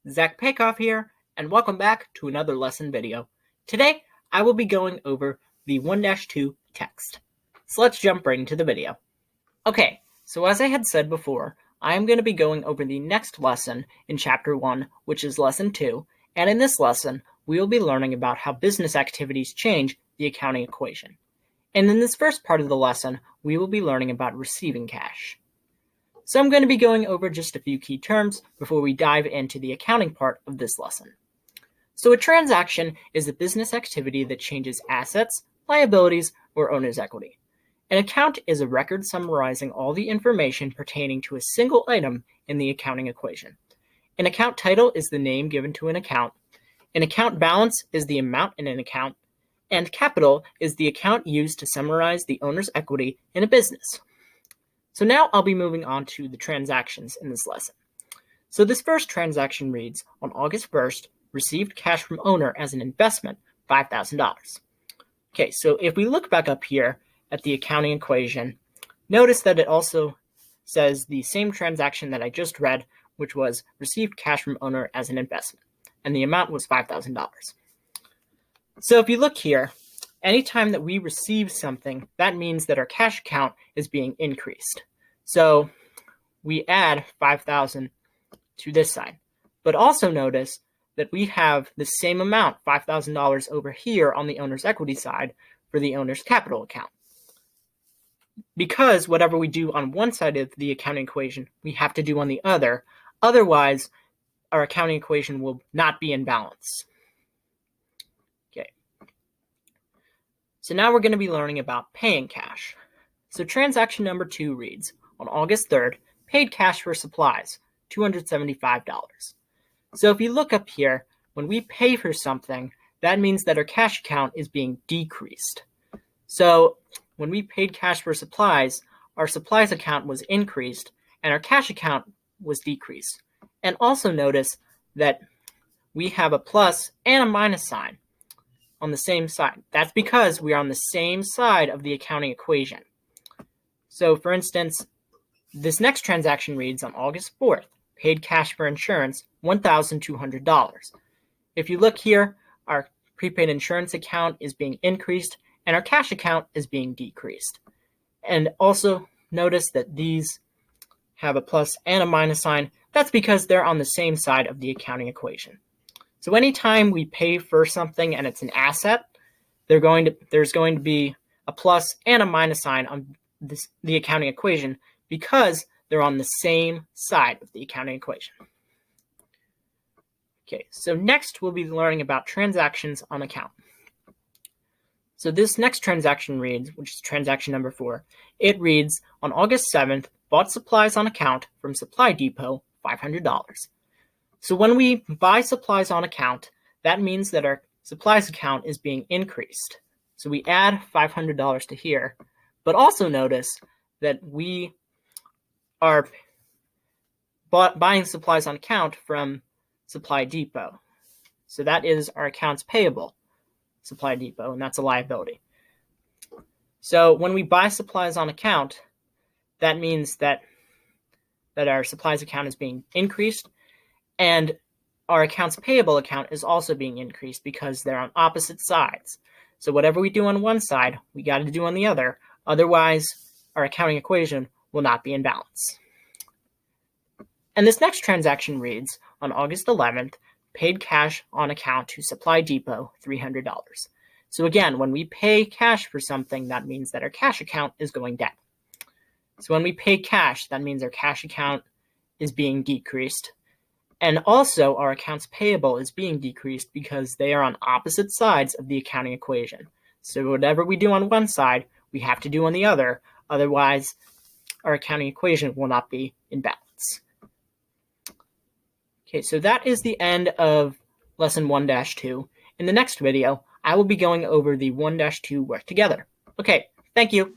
Zach Paikoff here, and welcome back to another lesson video. Today, I will be going over the 1-2 text. So let's jump right into the video. Okay, so as I had said before, I am going to be going over the next lesson in Chapter 1, which is Lesson 2, and in this lesson, we will be learning about how business activities change the accounting equation. And in this first part of the lesson, we will be learning about receiving cash. So I'm going to be going over just a few key terms before we dive into the accounting part of this lesson. So a transaction is a business activity that changes assets, liabilities, or owner's equity. An account is a record summarizing all the information pertaining to a single item in the accounting equation. An account title is the name given to an account. An account balance is the amount in an account. And capital is the account used to summarize the owner's equity in a business. So now I'll be moving on to the transactions in this lesson. So this first transaction reads, on August 1st, received cash from owner as an investment, $5,000. Okay, so if we look back up here at the accounting equation, notice that it also says the same transaction that I just read, which was received cash from owner as an investment, and the amount was $5,000. So if you look here, anytime that we receive something, that means that our cash account is being increased. So we add 5,000 to this side. But also notice that we have the same amount, $5,000 over here on the owner's equity side for the owner's capital account. Because whatever we do on one side of the accounting equation, we have to do on the other. Otherwise, our accounting equation will not be in balance. So now we're going to be learning about paying cash. So transaction number 2 reads, on August 3rd, paid cash for supplies, $275. So if you look up here, when we pay for something, that means that our cash account is being decreased. So when we paid cash for supplies, our supplies account was increased and our cash account was decreased. And also notice that we have a plus and a minus sign on the same side. That's because we are on the same side of the accounting equation. So for instance, this next transaction reads on August 4th, paid cash for insurance, $1,200. If you look here, our prepaid insurance account is being increased and our cash account is being decreased. And also notice that these have a plus and a minus sign. That's because they're on the same side of the accounting equation. So anytime we pay for something and it's an asset, there's going to be a plus and a minus sign on the accounting equation because they're on the same side of the accounting equation. Okay, so next we'll be learning about transactions on account. So this next transaction reads, which is transaction number 4, it reads, on August 7th, bought supplies on account from Supply Depot, $500. So when we buy supplies on account, that means that our supplies account is being increased. So we add $500 to here, but also notice that we are buying supplies on account from Supply Depot. So that is our accounts payable, Supply Depot, and that's a liability. So when we buy supplies on account, that means that our supplies account is being increased, and our accounts payable account is also being increased because they're on opposite sides. So whatever we do on one side, we got to do on the other. Otherwise, our accounting equation will not be in balance. And this next transaction reads, on August 11th, paid cash on account to Supply Depot, $300. So again, when we pay cash for something, that means that our cash account is going down. So when we pay cash, that means our cash account is being decreased. And also, our accounts payable is being decreased because they are on opposite sides of the accounting equation. So whatever we do on one side, we have to do on the other. Otherwise, our accounting equation will not be in balance. Okay, so that is the end of Lesson 1-2. In the next video, I will be going over the 1-2 work together. Okay, thank you.